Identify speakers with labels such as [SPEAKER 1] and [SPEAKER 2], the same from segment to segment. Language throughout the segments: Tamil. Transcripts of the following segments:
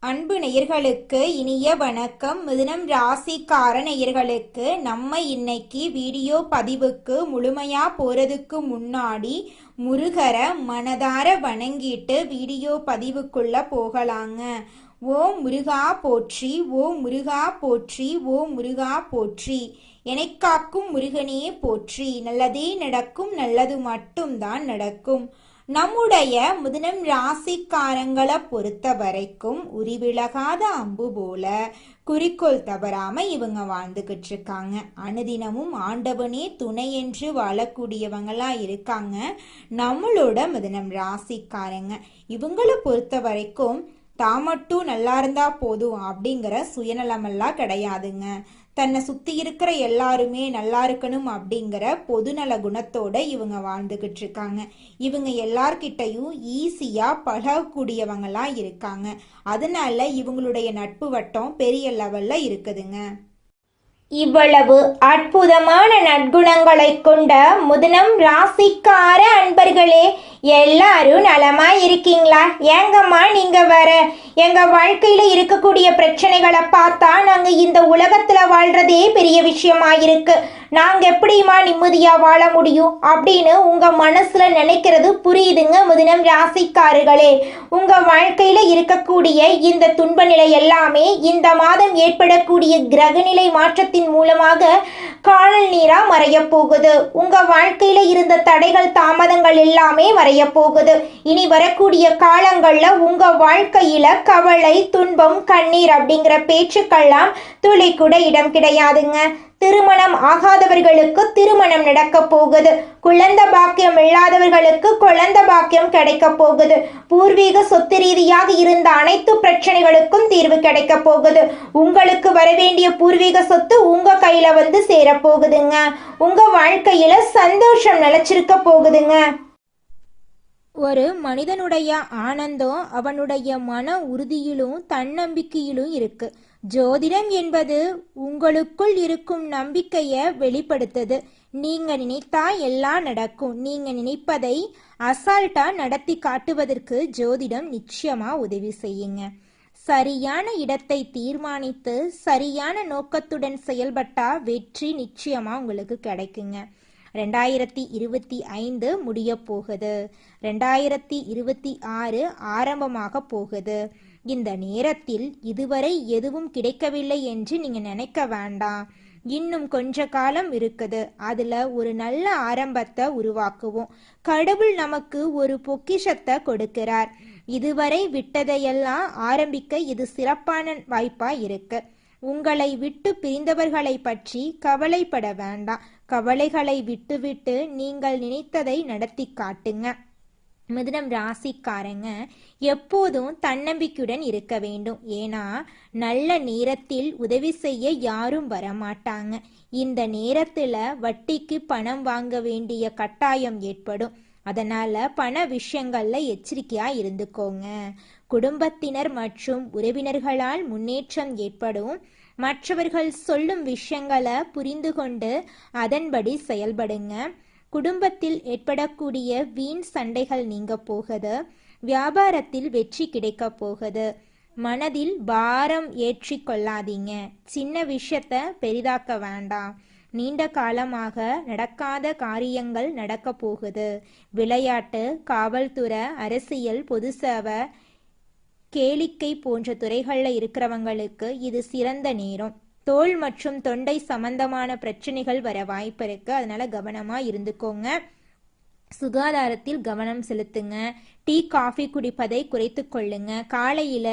[SPEAKER 1] அன்பு நேயர்களுக்கு இனிய வணக்கம். மிதுனம் ராசிக்கார நேயர்களுக்கு நம்ம இன்னைக்கு வீடியோ பதிவுக்கு முழுமையா போறதுக்கு முன்னாடி முருகரை மனதார வணங்கிட்டு வீடியோ பதிவுக்குள்ள போகலாங்க. ஓம் முருகா போற்றி, ஓம் முருகா போற்றி, ஓம் முருகா போற்றி. எனக்காக்கும் முருகனே போற்றி. நல்லதே நடக்கும், நல்லது மட்டும்தான் நடக்கும். நம்முடைய மிதுனம் ராசிக்காரங்களை பொறுத்த வரைக்கும் உரிவிலகாத அம்பு போல குறிக்கோள் தவறாம இவங்க வாழ்ந்துகிட்டு இருக்காங்க. அனுதினமும் ஆண்டவனே துணை என்று வாழக்கூடியவங்களா இருக்காங்க நம்மளோட மிதுனம் ராசிக்காரங்க. இவங்களை பொறுத்த வரைக்கும் தான் மட்டும் நல்லா இருந்தா போதும் அப்படிங்கிற சுயநலமெல்லாம் கிடையாதுங்க. தன்னை சுத்தி இருக்கிற எல்லாருமே நல்லா இருக்கணும் அப்படிங்கிற பொதுநல குணத்தோட இவங்க வாழ்ந்துகிட்டு இருக்காங்க. இவங்க எல்லார்கிட்டையும் ஈஸியா பழகக்கூடியவங்களா இருக்காங்க. அதனால இவங்களுடைய நட்பு வட்டம் பெரிய லெவல்ல இருக்குதுங்க.
[SPEAKER 2] இவ்வளவு அற்புதமான நற்குணங்களை கொண்ட மிதுனம் ராசிக்கார அன்பர்களே, எல்லாரும் நலமா இருக்கீங்களா? ஏங்கம்மா நீங்க வேற எங்க வாழ்க்கையில இருக்கக்கூடிய பிரச்சனைகளை பார்த்தா நாங்க இந்த உலகத்துல வாழ்றதே பெரிய விஷயமா இருக்கு, நாங்க எப்படிமா நிம்மதியா வாழ முடியும் அப்படின்னு உங்க மனசுல நினைக்கிறது புரியுதுங்க. மிதுனம் ராசிக்காரர்களே, உங்க வாழ்க்கையில இருக்கக்கூடிய இந்த துன்ப நிலை எல்லாமே இந்த மாதம் ஏற்படக்கூடிய கிரகநிலை மாற்றத்தின் மூலமாக காணல் நீரா மறைய போகுது. உங்க வாழ்க்கையில இருந்த தடைகள் தாமதங்கள் எல்லாமே மறைய போகுது. இனி வரக்கூடிய காலங்கள்ல உங்க வாழ்க்கையில கவலை, துன்பம், கண்ணீர் அப்படிங்கிற பேச்சுக்கெல்லாம் துளி கூட இடம் கிடையாதுங்க. திருமணம் ஆகாதவர்களுக்கு திருமணம் நடக்க போகுது. குழந்தை பாக்கியம் இல்லாதவர்களுக்கு குழந்தை பாக்கியம் கிடைக்க போகுது. பூர்வீக சொத்து ரீதியாக இருந்த அனைத்து பிரச்சனைகளுக்கும் தீர்வு கிடைக்க போகுது. உங்களுக்கு வரவேண்டிய பூர்வீக சொத்து உங்க கையில வந்து சேர போகுதுங்க. உங்க வாழ்க்கையில சந்தோஷம் நிலைச்சிருக்க போகுதுங்க.
[SPEAKER 1] ஒரு மனிதனுடைய ஆனந்தம் அவனுடைய மன உறுதியிலும் தன்னம்பிக்கையிலும் இருக்கு. ஜோதிடம் என்பது உங்களுக்குள் இருக்கும் நம்பிக்கையை வெளிப்படுத்துது. நீங்க நினைத்தா எல்லாம் நடக்கும். நீங்க நினைப்பதை அசால்ட்டா நடத்தி காட்டுவதற்கு ஜோதிடம் நிச்சயமா உதவி செய்யுங்க. சரியான இடத்தை தீர்மானித்து சரியான நோக்கத்துடன் செயல்பட்டா வெற்றி நிச்சயமா உங்களுக்கு கிடைக்குங்க. 2025 முடிய போகுது. 2026 ஆரம்பமாக போகுது. இந்த நேரத்தில் இதுவரை எதுவும் கிடைக்கவில்லை என்று நீங்க நினைக்க வேண்டாம். இன்னும் கொஞ்ச காலம் இருக்குது. அதுல ஒரு நல்ல ஆரம்பத்தை உருவாக்குவோம். கடவுள் நமக்கு ஒரு பொக்கிஷத்தை கொடுக்கிறார். இதுவரை விட்டதையெல்லாம் ஆரம்பிக்க இது சிறப்பான வாய்ப்பா இருக்கு. உங்களை விட்டு பிரிந்தவர்களை பற்றி கவலைப்பட வேண்டாம். கவலைகளை விட்டுவிட்டு நீங்கள் நினைத்ததை நடத்தி காட்டுங்க. மிதுனம் ராசிக்காரங்க எப்போதும் தன்னம்பிக்கையுடன் இருக்க வேண்டும். ஏன்னா நல்ல நேரத்தில் உதவி செய்ய யாரும் வரமாட்டாங்க. இந்த நேரத்துல வட்டிக்கு பணம் வாங்க வேண்டிய கட்டாயம் ஏற்படும். அதனால பண விஷயங்கள்ல எச்சரிக்கையா இருந்துக்கோங்க. குடும்பத்தினர் மற்றும் உறவினர்களால் முன்னேற்றம் ஏற்படும். மற்றவர்கள் சொல்லும் விஷயங்களை புரிந்து கொண்டு அதன்படி செயல்படுங்க. குடும்பத்தில் ஏற்படக்கூடிய வீண் சண்டைகள் நீங்க போகுது. வியாபாரத்தில் வெற்றி கிடைக்க போகுது. மனதில் பாரம் ஏற்றி கொள்ளாதீங்க. சின்ன விஷயத்த பெரிதாக்க வேண்டாம். நீண்ட காலமாக நடக்காத காரியங்கள் நடக்க போகுது. விளையாட்டு, காவல்துறை, அரசியல், பொது சேவை, கேளிக்கை போன்ற துறைகளில் இருக்கிறவங்களுக்கு இது சிறந்த நேரம். தோல் மற்றும் தொண்டை சம்பந்தமான பிரச்சனைகள் வர வாய்ப்பு இருக்கு. அதனால கவனமா இருந்துக்கோங்க. சுகாதாரத்தில் கவனம் செலுத்துங்க. டீ, காஃபி குடிப்பதை குறைத்து கொள்ளுங்க. காலையில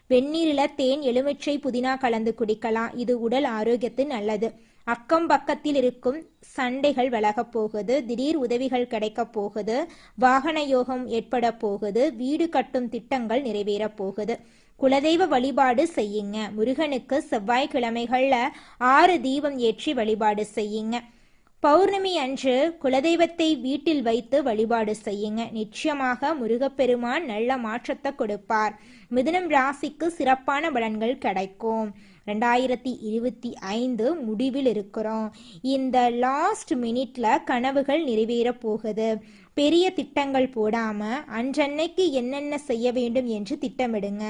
[SPEAKER 1] வெந்நீரில் தேன், எலுமிச்சை, புதினா கலந்து குடிக்கலாம். இது உடல் ஆரோக்கியத்துக்கு நல்லது. அக்கம் பக்கத்தில் இருக்கும் சண்டைகள் விலக போகுது. திடீர் உதவிகள் கிடைக்க போகுது. வாகன யோகம் ஏற்பட போகுது. வீடு கட்டும் திட்டங்கள் நிறைவேற போகுது. குலதெய்வ வழிபாடு செய்யுங்க. முருகனுக்கு செவ்வாய்க்கிழமைகள்ல 6 தீபம் ஏற்றி வழிபாடு செய்யுங்க. பௌர்ணமி அன்று குலதெய்வத்தை வீட்டில் வைத்து வழிபாடு செய்யுங்க. நிச்சயமாக முருகப்பெருமான் நல்ல மாற்றத்தை கொடுப்பார். மிதுனம் ராசிக்கு சிறப்பான பலன்கள் கிடைக்கும். 2025 முடிவில் இருக்கிறோம். இந்த லாஸ்ட் மினிட்ல கனவுகள் நிறைவேற போகுது. பெரிய திட்டங்கள் போடாம அன்றன்னைக்கு என்னென்ன செய்ய வேண்டும் என்று திட்டமிடுங்க.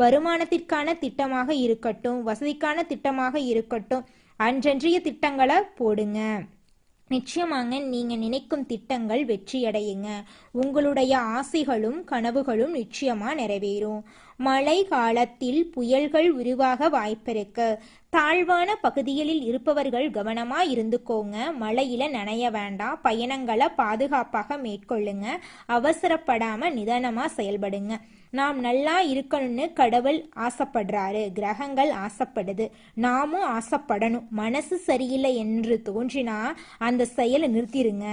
[SPEAKER 1] வருமானத்திற்கான திட்டமாக இருக்கட்டும், வசதிக்கான திட்டமாக இருக்கட்டும், அன்றன்றைய திட்டங்களை போடுங்க. நிச்சயமாங்க நீங்க நினைக்கும் திட்டங்கள் வெற்றியடையுங்க. உங்களுடைய ஆசைகளும் கனவுகளும் நிச்சயமா நிறைவேறும். மழை காலத்தில் புயல்கள் உருவாக வாய்ப்பிருக்கு. தாழ்வான பகுதிகளில் இருப்பவர்கள் கவனமா இருந்துக்கோங்க. மழையில நனைய வேண்டாம். பயணங்களை பாதுகாப்பாக மேற்கொள்ளுங்க. அவசரப்படாம நிதானமா செயல்படுங்க. நாம் நல்லா இருக்கணும்னு கடவுள் ஆசைப்படுறாரு, கிரகங்கள் ஆசைப்படுது, நாமும் ஆசைப்படணும். மனசு சரியில்லை என்று தோன்றினா அந்த செயலை நிறுத்திடுங்க.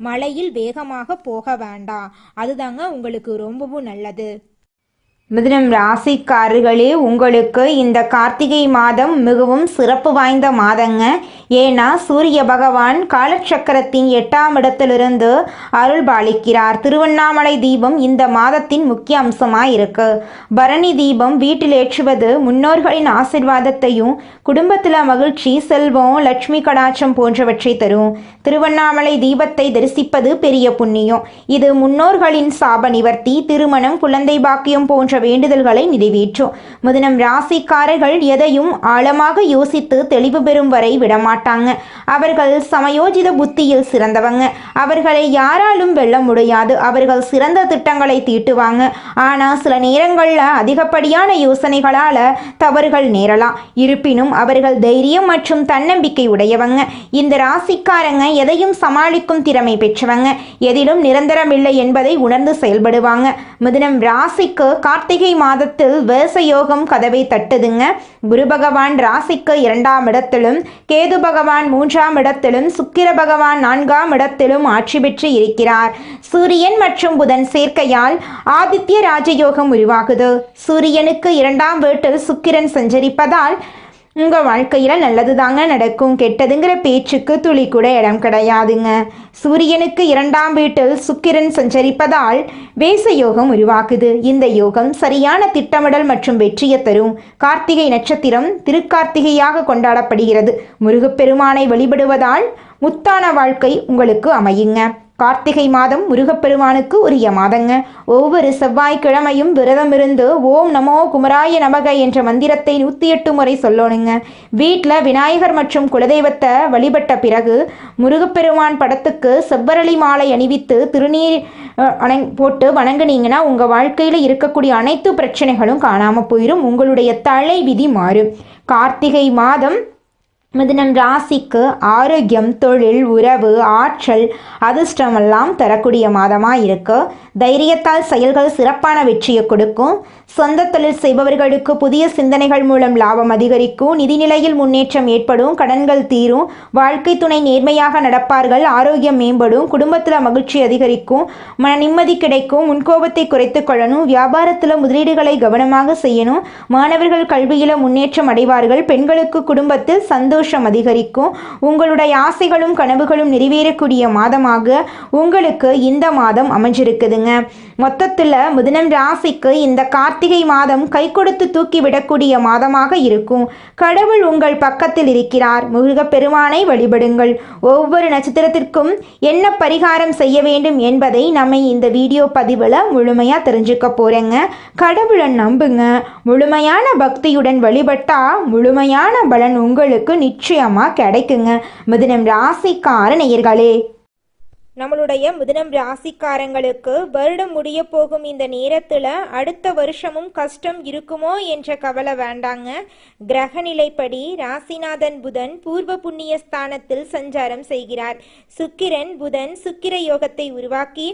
[SPEAKER 1] மழையில் வேகமாக போக வேண்டாம். அதுதாங்க உங்களுக்கு ரொம்பவும் நல்லது.
[SPEAKER 2] மிதுனம் ராசிக்காரர்களே, உங்களுக்கு இந்த கார்த்திகை மாதம் மிகவும் சிறப்பு வாய்ந்த மாதங்க. ஏன்னா சூரிய பகவான் காலச்சக்கரத்தின் 8ஆம் இடத்திலிருந்து அருள் பாலிக்கிறார். திருவண்ணாமலை தீபம் இந்த மாதத்தின் முக்கிய அம்சமாக இருக்கு. பரணி தீபம் வீட்டில் ஏற்றுவது முன்னோர்களின் ஆசிர்வாதத்தையும் குடும்பத்தில் மகிழ்ச்சி, செல்வம், லட்சுமி கடாட்சம் போன்றவற்றை தரும். திருவண்ணாமலை தீபத்தை தரிசிப்பது பெரிய புண்ணியம். இது முன்னோர்களின் சாப நிவர்த்தி, திருமணம், குழந்தை பாக்கியம் போன்ற வேண்டுதல்களை நிறைவேற்றும். மிதுனம் ராசிக்காரர்கள் எதையும் ஆழமாக யோசித்து தெளிவு பெறும் வரை விடமாட்டாங்க. அவர்கள் சமயோஜித புத்தியில் சிறந்தவங்க. அவர்களை யாராலும் வெல்ல முடியாது. அவர்கள் சிறந்த திட்டங்களை தீட்டுவாங்க. ஆனால் சில நேரங்களில் அதிகப்படியான யோசனைகளால் தவறுகள் நேரலாம். இருப்பினும் அவர்கள் தைரியம் மற்றும் தன்னம்பிக்கை உடையவங்க. இந்த ராசிக்காரங்க எதையும் சமாளிக்கும் திறமை பெற்றவங்க. எதிலும் நிரந்தரமில்லை என்பதை உணர்ந்து செயல்படுவாங்க. மிதுனம் ராசிக்கு கார்த்திகை மாதத்தில் வேசயோகம் கதவை தட்டுதுங்க. குரு பகவான் ராசிக்கு 2ஆம் இடத்திலும், கேது பகவான் 3ஆம் இடத்திலும், சுக்கிர பகவான் 4ஆம் இடத்திலும் ஆட்சி பெற்று இருக்கிறார். சூரியன் மற்றும் புதன் சேர்க்கையால் ஆதித்ய ராஜயோகம் உருவாகுது. சூரியனுக்கு 2ஆம் வீட்டில் சுக்கிரன் சஞ்சரிப்பதால் உங்கள் வாழ்க்கையில் நல்லது தாங்க நடக்கும். கெட்டதுங்கிற பேச்சுக்கு துளி கூட இடம் கிடையாதுங்க. சூரியனுக்கு 2ஆம் வீட்டில் சுக்கிரன் சஞ்சரிப்பதால் வேச யோகம் உருவாக்குது. இந்த யோகம் சரியான திட்டமிடல் மற்றும் வெற்றியை தரும். கார்த்திகை நட்சத்திரம் திருக்கார்த்திகையாக கொண்டாடப்படுகிறது. முருகப்பெருமானை வழிபடுவதால் முத்தான வாழ்க்கை உங்களுக்கு அமையுங்க. கார்த்திகை மாதம் முருகப்பெருமானுக்கு உரிய மாதங்க. ஒவ்வொரு செவ்வாய்க்கிழமையும் விரதமிருந்து ஓம் நமோ குமராய நமக என்ற மந்திரத்தை 108 முறை சொல்லணுங்க. வீட்டில் விநாயகர் மற்றும் குலதெய்வத்தை வழிபட்ட பிறகு முருகப்பெருமான் படத்துக்கு செவ்வரளி மாலை அணிவித்து திருநீர் போட்டு வணங்குனீங்கன்னா உங்கள் வாழ்க்கையில் இருக்கக்கூடிய அனைத்து பிரச்சனைகளும் காணாமல் போயிடும். உங்களுடைய தலை விதி மாறும். கார்த்திகை மாதம் மிதுனம் ராசிக்கு ஆரோக்கியம், தொழில், உறவு, ஆற்றல், அதிர்ஷ்டமெல்லாம் தரக்கூடிய மாதமாக இருக்கு. தைரியத்தால் செயல்கள் சிறப்பான வெற்றியை கொடுக்கும். சொந்த தொழில் செய்பவர்களுக்கு புதிய சிந்தனைகள் மூலம் லாபம் அதிகரிக்கும். நிதிநிலையில் முன்னேற்றம் ஏற்படும். கடன்கள் தீரும். வாழ்க்கை துணை நேர்மையாக நடப்பார்கள். ஆரோக்கியம் மேம்படும். குடும்பத்தில் மகிழ்ச்சி அதிகரிக்கும். மன நிம்மதி கிடைக்கும். முன்கோபத்தை குறைத்து கொள்ளணும். வியாபாரத்தில் முதலீடுகளை கவனமாக செய்யணும். மாணவர்கள் கல்வியில் முன்னேற்றம் அடைவார்கள். பெண்களுக்கு குடும்பத்தில் சந்தோஷம் அதிகரிக்கும். உங்களுடைய ஆசைகளும் கனவுகளும் நிறைவேறக்கூடிய மாதமாக உங்களுக்கு இந்த மாதம் அமைஞ்சிருக்குதுங்க. மொத்தத்தில் மிதுனம் ராசிக்கு இந்த கார்த்திகை மாதம் கை கொடுத்து தூக்கி விடக்கூடிய மாதமாக இருக்கும். கடவுள் உங்கள் பக்கத்தில் இருக்கிறார். முருகப்பெருமானை வழிபடுங்கள். ஒவ்வொரு நட்சத்திரத்திற்கும் என்ன பரிகாரம் செய்ய வேண்டும் என்பதை நம்ம இந்த வீடியோ பதிவில் முழுமையாக தெரிஞ்சுக்க போகிறேங்க. கடவுளை நம்புங்க. முழுமையான பக்தியுடன் வழிபட்டா முழுமையான பலன் உங்களுக்கு நிச்சயமாக கிடைக்குங்க. மிதுனம் ராசிக்கார நேயர்களே,
[SPEAKER 1] நம்மளுடைய மிதுனம் ராசிக்காரங்களுக்கு வருடம் முடிய போகும் இந்த நேரத்தில் அடுத்த வருஷமும் கஷ்டம் இருக்குமோ என்ற கவலை வேண்டாங்க. கிரகநிலைப்படி ராசிநாதன் புதன் பூர்வ புண்ணிய ஸ்தானத்தில் சஞ்சாரம் செய்கிறார். சுக்கிரன் புதன் சுக்கிர யோகத்தை உருவாக்கி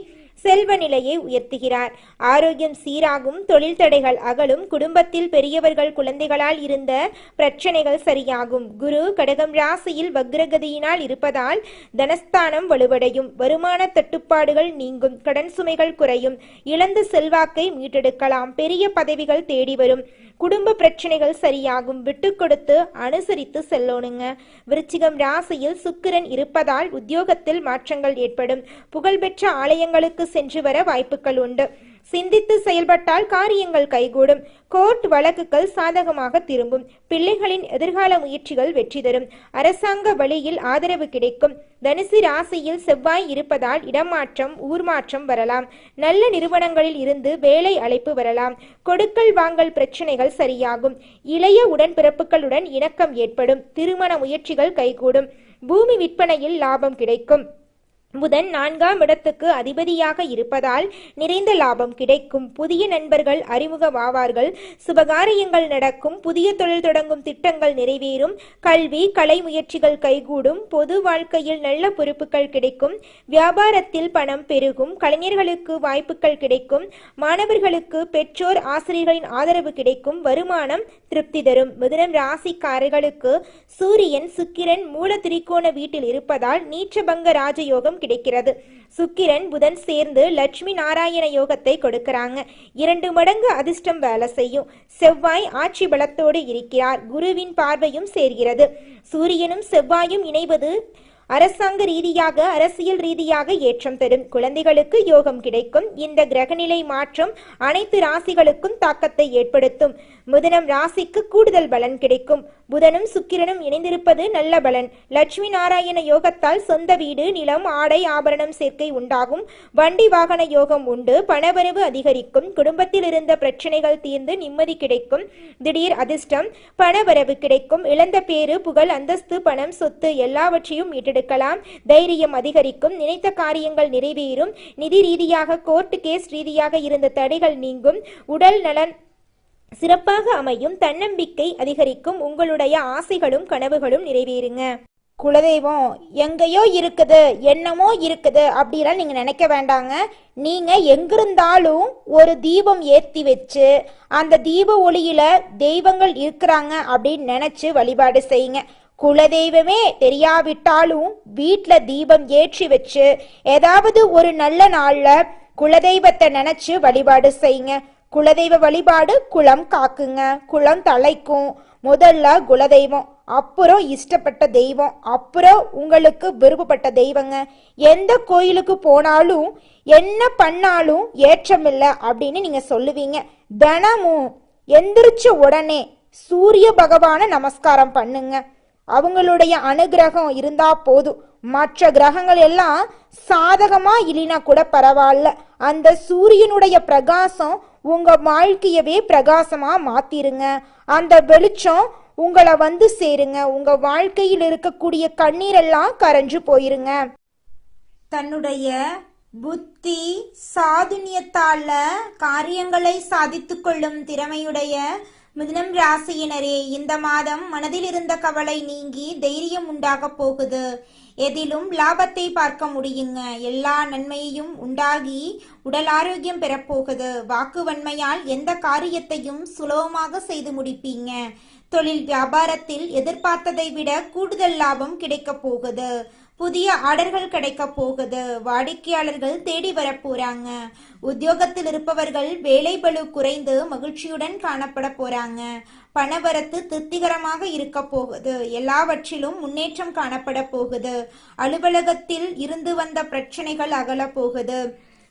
[SPEAKER 1] செல்வ நிலையை உயர்த்துகிறார். ஆரோக்கியம் சீராகும். தொழில் தடைகள் அகலும். குடும்பத்தில் பெரியவர்கள் குழந்தைகளால் இருந்த பிரச்சனைகள் சரியாகும். குரு கடகம் ராசியில் வக்ரகதியினால் இருப்பதால் தனஸ்தானம் வலுவடையும். வருமான தட்டுப்பாடுகள் நீங்கும். கடன் சுமைகள் குறையும். இழந்த செல்வாக்கை மீட்டெடுக்கலாம். பெரிய பதவிகள் தேடி வரும். குடும்ப பிரச்சனைகள் சரியாகும். விட்டு கொடுத்து அனுசரித்து செல்லணுங்க. விருச்சிகம் ராசியில் சுக்கிரன் இருப்பதால் உத்தியோகத்தில் மாற்றங்கள் ஏற்படும். புகழ்பெற்ற ஆலயங்களுக்கு சென்று வர வாய்ப்புகள் உண்டு. சிந்தித்து செயல்பட்டால் காரியங்கள் கைகூடும். கோர்ட் வழக்குகள் சாதகமாக திரும்பும். பிள்ளைகளின் எதிர்கால முயற்சிகள் வெற்றி தரும். அரசாங்க வழியில் ஆதரவு கிடைக்கும். தனுசு ராசியில் செவ்வாய் இருப்பதால் இடமாற்றம், ஊர் மாற்றம் வரலாம். நல்ல நிறுவனங்களில் இருந்து வேலை அழைப்பு வரலாம். கொடுக்கல் வாங்கல் பிரச்சனைகள் சரியாகும். இளைய உடன்பிறப்புகளுடன் இணக்கம் ஏற்படும். திருமண முயற்சிகள் கைகூடும். பூமி விற்பனையில் லாபம் கிடைக்கும். புதன் 4ஆம் இடத்துக்கு அதிபதியாக இருப்பதால் நிறைந்த லாபம் கிடைக்கும். புதிய நண்பர்கள் அறிமுகமாவார்கள். சுபகாரியங்கள் நடக்கும். புதிய தொழில் தொடங்கும் திட்டங்கள் நிறைவேறும். கல்வி, கலை முயற்சிகள் கைகூடும். பொது வாழ்க்கையில் நல்ல பொறுப்புகள் கிடைக்கும். வியாபாரத்தில் பணம் பெருகும். கலைஞர்களுக்கு வாய்ப்புகள் கிடைக்கும். மாணவர்களுக்கு பெற்றோர் ஆசிரியர்களின் ஆதரவு கிடைக்கும். வருமானம் திருப்தி தரும். மிதுனம் ராசிக்காரர்களுக்கு சூரியன், சுக்கிரன் மூல திரிகோண வீட்டில் இருப்பதால் நீச்சபங்க ராஜயோகம் கிடைக்கிறது. சுக்கிரன், புதன் சேர்ந்து லட்சுமி நாராயண யோகத்தை கொடுக்கறாங்க. 2 மடங்கு அதிர்ஷ்டம் வேலை செய்யும். செவ்வாய் ஆட்சி பலத்தோடு இருக்கிறார். குருவின் பார்வையும் சேர்கிறது. சூரியனும் செவ்வாயும் இணைவது அரசாங்க ரீதியாக, அரசியல் ரீதியாக ஏற்றம் தரும். குழந்தைகளுக்கு யோகம் கிடைக்கும். இந்த கிரகநிலை மாற்றம் அனைத்து ராசிகளுக்கும் தாக்கத்தை ஏற்படுத்தும். மிதுனம் ராசிக்கு கூடுதல் பலன் கிடைக்கும். புதனும் சுக்கிரனும் இணைந்திருப்பது நல்ல பலன். லட்சுமி நாராயண யோகத்தால் சொந்த வீடு, நிலம், ஆடை, ஆபரணம் சேர்க்கை உண்டாகும். வண்டி வாகன யோகம் உண்டு. பணவரவு அதிகரிக்கும். குடும்பத்தில் இருந்த பிரச்சனைகள் தீர்ந்து நிம்மதி கிடைக்கும். திடீர் அதிர்ஷ்டம், பணவரவு கிடைக்கும். இழந்த பேரு, புகழ், அந்தஸ்து, பணம், சொத்து எல்லாவற்றையும் மீட்டெடுக்கலாம். தைரியம் அதிகரிக்கும். நினைத்த காரியங்கள் நிறைவேறும். நிதி ரீதியாக, கோர்ட் கேஸ் ரீதியாக இருந்த தடைகள் நீங்கும். உடல் நலன் சிறப்பாக அமையும். தன்னம்பிக்கை அதிகரிக்கும். உங்களுடைய ஆசைகளும் கனவுகளும் நிறைவேறுங்க. குலதெய்வம் எங்கேயோ இருக்குது, என்னமோ இருக்குது அப்படிலாம் நீங்க நினைக்க வேண்டாங்க. நீங்க எங்கிருந்தாலும் ஒரு தீபம் ஏற்றி வச்சு அந்த தீப ஒளியில தெய்வங்கள் இருக்கிறாங்க அப்படின்னு நினைச்சு வழிபாடு செய்யுங்க. குலதெய்வமே தெரியாவிட்டாலும் வீட்டில் தீபம் ஏற்றி வச்சு ஏதாவது ஒரு நல்ல நாள்ல குலதெய்வத்தை நினைச்சு வழிபாடு செய்யுங்க. குலதெய்வ வழிபாடு குலம் காக்குங்க, குலம் தலைக்கும். முதல்ல குலதெய்வம், அப்புறம் இஷ்டப்பட்ட தெய்வம், அப்புறம் உங்களுக்கு விருப்பப்பட்ட தெய்வங்க. எந்த கோயிலுக்கு போனாலும் என்ன பண்ணாலும் ஏற்றமில்லை அப்படின்னு நீங்க சொல்லுவீங்க. தினமும் எந்திரிச்ச உடனே சூரிய பகவானை நமஸ்காரம் பண்ணுங்க. அவங்களுடைய அனுகிரகம் இருந்தா போதும். மற்ற கிரகங்கள் எல்லாம் சாதகமா இல்லைனா கூட பரவாயில்ல. அந்த சூரியனுடைய பிரகாசம் உங்க வாழ்க்கையவே பிரகாசமா மாத்திருங்க. அந்த வெளிச்சம் உங்களை வந்து சேருங்க. உங்க வாழ்க்கையில் இருக்கக்கூடிய கண்ணீரெல்லாம் கரைஞ்சு போயிருங்க. தன்னுடைய புத்தி சாதுரியத்தால காரியங்களை சாதித்து கொள்ளும் திறமையுடைய மிதுனம் ராசியினரே, இந்த மாதம் மனதில் இருந்த கவலை நீங்கி தைரியம் உண்டாக போகுது. எதிலும் லாபத்தை பார்க்க முடியுங்க. எல்லா நன்மையும் உண்டாகி உடல் ஆரோக்கியம் பெறப்போகுது. வாக்கு வன்மையால் எந்த காரியத்தையும் சுலபமாக செய்து முடிப்பீங்க. தொழில் வியாபாரத்தில் எதிர்பார்த்ததை விட கூடுதல் லாபம் கிடைக்க போகுது. புதிய ஆர்டர்கள் கிடைக்க போகுது. வாடிக்கையாளர்கள் தேடி வர போறாங்க. உத்தியோகத்தில் இருப்பவர்கள் வேலை பளு குறைந்து மகிழ்ச்சியுடன் காணப்பட போறாங்க. பணவரத்து திருப்திகரமாக இருக்க போகுது. எல்லாவற்றிலும் முன்னேற்றம் காணப்பட போகுது. அலுவலகத்தில் இருந்து வந்த பிரச்சனைகள் அகல போகுது.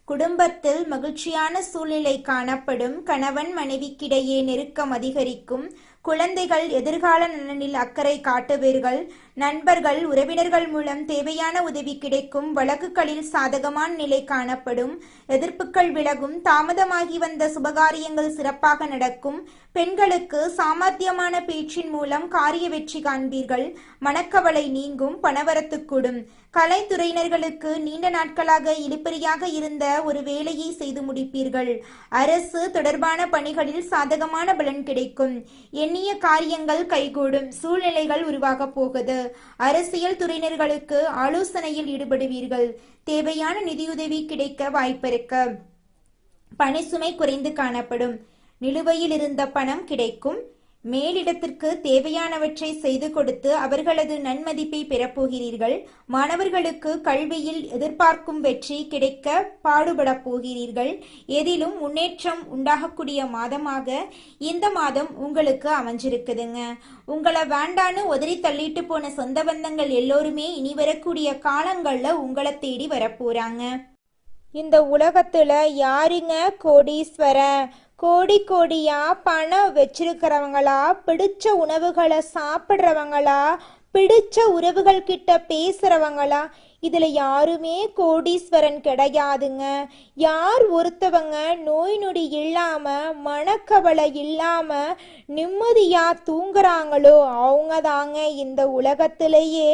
[SPEAKER 1] குடும்பத்தில் மகிழ்ச்சியான சூழ்நிலை காணப்படும். கணவன் மனைவிக்கிடையே நெருக்கம் அதிகரிக்கும். குழந்தைகள் எதிர்கால நலனில் அக்கறை காட்டுவீர்கள். நண்பர்கள், உறவினர்கள் மூலம் தேவையான உதவி கிடைக்கும். வழக்குகளில் சாதகமான நிலை காணப்படும். எதிர்ப்புகள் விலகும். தாமதமாகி வந்த சுபகாரியங்கள் சிறப்பாக நடக்கும். பெண்களுக்கு சாமர்த்தியமான பேச்சின் மூலம் காரிய வெற்றி காண்பீர்கள். மனக்கவலை நீங்கும். பணவரத்து கூடும். கலைத்துறையினர்களுக்கு நீண்ட நாட்களாக இழுபறியாக இருந்த ஒரு வேலையை செய்து முடிப்பீர்கள். அரசு தொடர்பான பணிகளில் சாதகமான பலன் கிடைக்கும். எண்ணிய காரியங்கள் கைகூடும். சூழ்நிலைகள் உருவாக போகுது. அரசியல் துறையினர்களுக்கு ஆலோசனையில் ஈடுபடுவீர்கள். தேவையான நிதியுதவி கிடைக்க வாய்ப்பிருக்க. பணிசுமை குறைந்து காணப்படும். நிலுவையில் இருந்த பணம் கிடைக்கும். மேலிடத்திற்கு தேவையானவற்றை செய்து கொடுத்து அவர்களது நன்மதிப்பை பெறப்போகிறீர்கள். மாணவர்களுக்கு கல்வியில் எதிர்பார்க்கும் வெற்றி கிடைக்க பாடுபட போகிறீர்கள். எதிலும் முன்னேற்றம் உண்டாகக்கூடிய மாதமாக இந்த மாதம் உங்களுக்கு அமைஞ்சிருக்குதுங்க. உங்களை வேண்டான்னு உதறி தள்ளிட்டு போன சொந்த பந்தங்கள் எல்லோருமே இனி வரக்கூடிய காலங்கள்ல உங்களை தேடி வரப்போறாங்க. இந்த உலகத்துல யாருங்க கோடீஸ்வரன்? கோடி கோடியா பணம் வச்சிருக்கிறவங்களா, பிடிச்ச உணவுகளை சாப்பிட்றவங்களா, பிடிச்ச உறவுகள் கிட்ட பேசுறவங்களா? இதுல யாருமே கோடீஸ்வரன் கிடையாதுங்க. யார் ஒருத்தவங்க நோய் நொடி இல்லாம, மனக்கவலை இல்லாம நிம்மதியா தூங்குறாங்களோ அவங்க தாங்க இந்த உலகத்திலேயே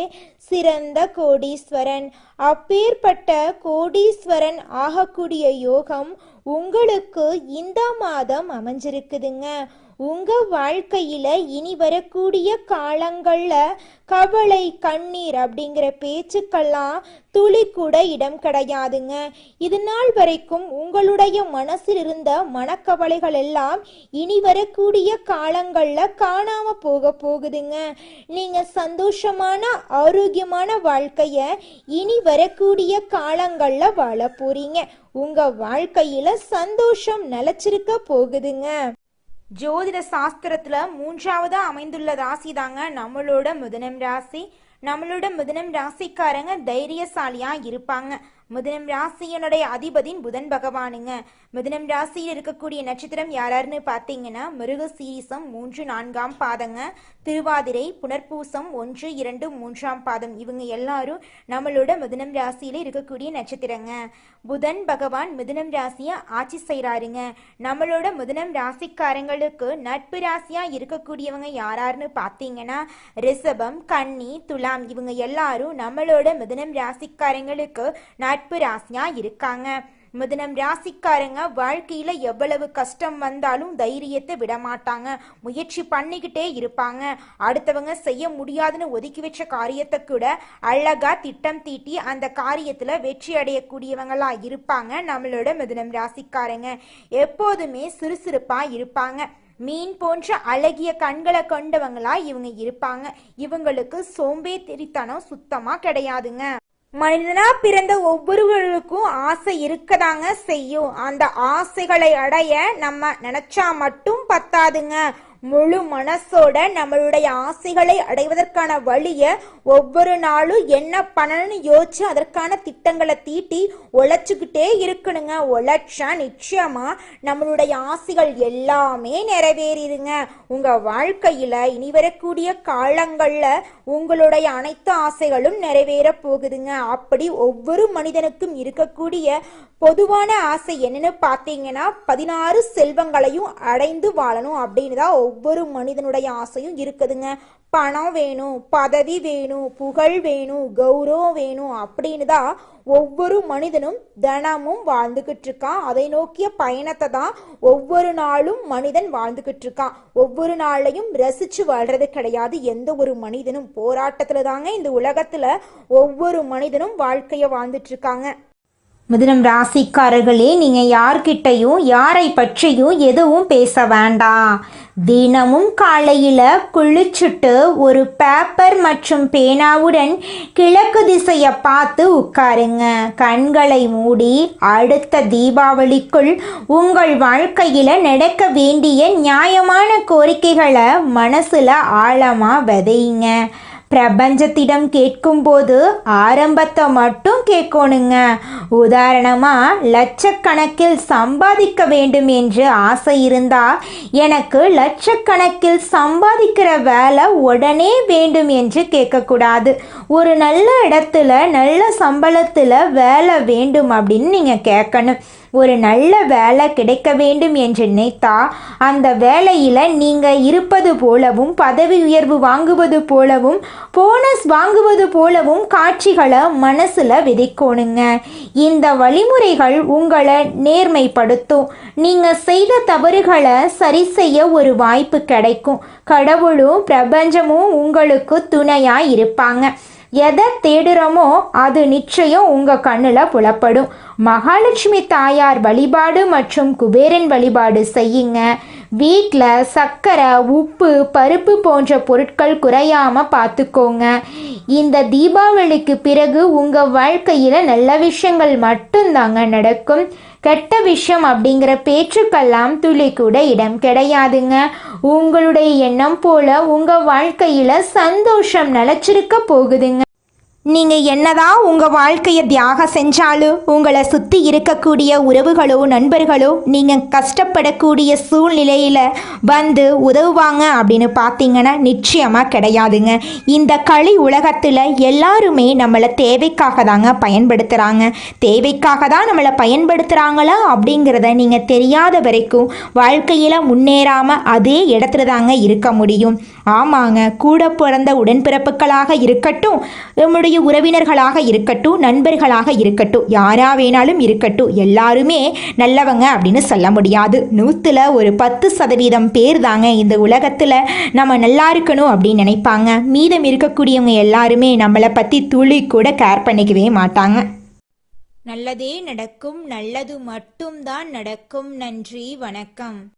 [SPEAKER 1] சிறந்த கோடீஸ்வரன். அப்பேற்பட்ட கோடீஸ்வரன் ஆகக்கூடிய யோகம் உங்களுக்கு இந்த மாதம் அமைஞ்சிருக்குதுங்க. உங்க வாழ்க்கையில இனி வரக்கூடிய காலங்கள்ல கவலை, கண்ணீர் அப்படிங்கிற பேச்சுக்கெல்லாம் துளி கூட இடம் கிடையாதுங்க. இது நாள் வரைக்கும் உங்களுடைய மனசில் இருந்த மனக்கவலைகள் எல்லாம் இனி வரக்கூடிய காலங்கள்ல காணாம போகுதுங்க. நீங்க சந்தோஷமான, ஆரோக்கியமான வாழ்க்கைய இனி வரக்கூடிய காலங்கள்ல வாழ போறீங்க. உங்க வாழ்க்கையில சந்தோஷம் நிலைச்சிருக்க போகுதுங்க. ஜோதிட சாஸ்திரத்துல 3ஆவதா அமைந்துள்ள ராசி தாங்க நம்மளோட மிதுனம் ராசி. நம்மளோட மிதுனம் ராசிக்காரங்க தைரியசாலியா இருப்பாங்க. மிதுனம் ராசியனுடைய அதிபதியின் புதன் பகவானுங்க. மிதுனம் ராசியில் இருக்கக்கூடிய நட்சத்திரம் யாராருன்னு பார்த்தீங்கன்னா மிருகசீரிசம் 3, 4ஆம் பாதங்க, திருவாதிரை, புனர்பூசம் 1, 2, 3ஆம் பாதம். இவங்க எல்லாரும் நம்மளோட மிதுனம் ராசியில இருக்கக்கூடிய நட்சத்திரங்க. புதன் பகவான் மிதுனம் ராசியை ஆட்சி செய்கிறாருங்க. நம்மளோட மிதுனம் ராசிக்காரங்களுக்கு நட்பு ராசியா இருக்கக்கூடியவங்க யாராருன்னு பார்த்தீங்கன்னா ரிஷபம், கன்னி, துலாம். இவங்க எல்லாரும் நம்மளோட மிதுனம் ராசிக்காரங்களுக்கு நட்பு ராசியா இருக்காங்க. மிதுனம் ராசிக்காரங்க வாழ்க்கையில எவ்வளவு கஷ்டம் வந்தாலும் தைரியத்தை விட மாட்டாங்க. முயற்சி பண்ணிக்கிட்டே இருப்பாங்க. அடுத்தவங்க செய்ய முடியாதுன்னு ஒதுக்கி வச்ச காரியத்தை கூட அழகா திட்டம் தீட்டி அந்த காரியத்துல வெற்றி அடையக்கூடியவங்களா இருப்பாங்க. நம்மளோட மிதுனம் ராசிக்காரங்க எப்போதுமே சுறுசுறுப்பா இருப்பாங்க. மீன் போன்ற அழகிய கண்களை கொண்டவங்களா இவங்க இருப்பாங்க. இவங்களுக்கு சோம்பேறித்தனம் சுத்தமா கிடையாதுங்க. மனிதனா பிறந்த ஒவ்வொருவருக்கும் ஆசை இருக்கதாங்க செய்யும். அந்த ஆசைகளை அடைய நம்ம நினைச்சா மட்டும் பத்தாதுங்க. முழு மனசோட நம்மளுடைய ஆசைகளை அடைவதற்கான வழியை ஒவ்வொரு நாளும் என்ன பண்ணணும்னு யோசிச்சு அதற்கான திட்டங்களை தீட்டி உழைச்சிக்கிட்டே இருக்கணுங்க. உழைச்சா நிச்சயமா நம்மளுடைய ஆசைகள் எல்லாமே நிறைவேறிடுங்க. உங்க வாழ்க்கையில இனி வரக்கூடிய காலங்கள்ல உங்களுடைய அனைத்து ஆசைகளும் நிறைவேற போகுதுங்க. அப்படி ஒவ்வொரு மனிதனுக்கும் இருக்கக்கூடிய பொதுவான ஆசை என்னன்னு பார்த்தீங்கன்னா 16 செல்வங்களையும் அடைந்து வாழணும் அப்படின்னு தான் ஒவ்வொரு மனிதனுடைய ஆசையும் இருக்குதுங்க. பணம் வேணும், பதவி வேணும், புகழ் வேணும், கௌரவம் வேணும் அப்படின்னு தான் ஒவ்வொரு மனிதனும் தினமும் வாழ்ந்துகிட்டு இருக்கான். அதை நோக்கிய பயணத்தை தான் ஒவ்வொரு நாளும் மனிதன் வாழ்ந்துகிட்டு இருக்கான். ஒவ்வொரு நாளையும் ரசிச்சு வாழ்றது கிடையாது எந்த ஒரு மனிதனும். போராட்டத்துல தாங்க இந்த உலகத்துல ஒவ்வொரு மனிதனும் வாழ்க்கைய வாழ்ந்துட்டு இருக்காங்க.
[SPEAKER 2] மிதுனம் ராசிக்காரர்களே, நீங்கள் யார்கிட்டையும் யாரை பற்றியும் எதுவும் பேச வேண்டாம். தினமும் காலையில் குளிச்சுட்டு ஒரு பேப்பர் மற்றும் பேனாவுடன் கிழக்கு திசையை பார்த்து உட்காருங்க. கண்களை மூடி அடுத்த தீபாவளிக்குள் உங்கள் வாழ்க்கையில் நடக்க வேண்டிய நியாயமான கோரிக்கைகளை மனசில் ஆழமாக விதைங்க. பிரபஞ்சத்திடம் கேட்கும்போது ஆரம்பத்தை மட்டும் கேட்கணுங்க. உதாரணமாக லட்சக்கணக்கில் சம்பாதிக்க வேண்டும் என்று ஆசை இருந்தால் எனக்கு லட்சக்கணக்கில் சம்பாதிக்கிற வேலை உடனே வேண்டும் என்று கேட்கக்கூடாது. ஒரு நல்ல இடத்துல நல்ல சம்பளத்தில் வேலை வேண்டும் அப்படின்னு நீங்கள் கேட்கணும். ஒரு நல்ல வேலை கிடைக்க வேண்டும் என்று நினைத்தா அந்த வேலையில் நீங்கள் இருப்பது போலவும், பதவி உயர்வு வாங்குவது போலவும், போனஸ் வாங்குவது போலவும் காட்சிகளை மனசில் விதைக்கணுங்க. இந்த வழிமுறைகள் உங்களை நேர்மைப்படுத்தும். நீங்கள் செய்த தவறுகளை சரி செய்ய ஒரு வாய்ப்பு கிடைக்கும். கடவுளும் பிரபஞ்சமும் உங்களுக்கு துணையாக இருப்பாங்க. எதை தேடுறோமோ அது நிச்சயம் உங்கள் கண்ணில் புலப்படும். மகாலட்சுமி தாயார் வழிபாடு மற்றும் குபேரன் வழிபாடு செய்யுங்க. வீட்டில் சர்க்கரை, உப்பு, பருப்பு போன்ற பொருட்கள் குறையாமல் பார்த்துக்கோங்க. இந்த தீபாவளிக்கு பிறகு உங்கள் வாழ்க்கையில் நல்ல விஷயங்கள் மட்டும்தாங்க நடக்கும். கெட்ட விஷயம் அப்படிங்கிற பேச்சுக்கெல்லாம் துளி கூட இடம் கிடையாதுங்க. உங்களுடைய எண்ணம் போல உங்கள் வாழ்க்கையில் சந்தோஷம் நிலச்சிருக்க போகுதுங்க. நீங்க என்னதான் உங்க வாழ்க்கையை தியாகம் செஞ்சாலும் உங்களை சுத்தி இருக்கக்கூடிய உறவுகளோ நண்பர்களோ நீங்க கஷ்டப்படக்கூடிய சூழ்நிலையில வந்து உதவுவாங்க அப்படின்னு பார்த்தீங்கன்னா நிச்சயமா கிடையாதுங்க. இந்த களி உலகத்துல எல்லாருமே நம்மளை தேவைக்காக தாங்க பயன்படுத்துறாங்க. தேவைக்காக தான் நம்மளை பயன்படுத்துறாங்களா அப்படிங்கிறத நீங்க தெரியாத வரைக்கும் வாழ்க்கையில முன்னேறாம அதே இடத்துல தாங்க இருக்க முடியும். ஆமாங்க, கூட பிறந்த உடன்பிறப்புகளாக இருக்கட்டும், நம்முடைய உறவினர்களாக இருக்கட்டும், நண்பர்களாக இருக்கட்டும், யாரா வேணாலும் இருக்கட்டும், எல்லாருமே நல்லவங்க அப்படின்னு சொல்ல முடியாது. 100ல் ஒரு 10% பேர் தாங்க இந்த உலகத்தில் நம்ம நல்லா இருக்கணும் அப்படின்னு நினைப்பாங்க. மீதம் இருக்கக்கூடியவங்க எல்லாருமே நம்மளை பற்றி துளி கூட கேர் பண்ணிக்கவே மாட்டாங்க.
[SPEAKER 1] நல்லதே நடக்கும், நல்லது மட்டும்தான் நடக்கும். நன்றி, வணக்கம்.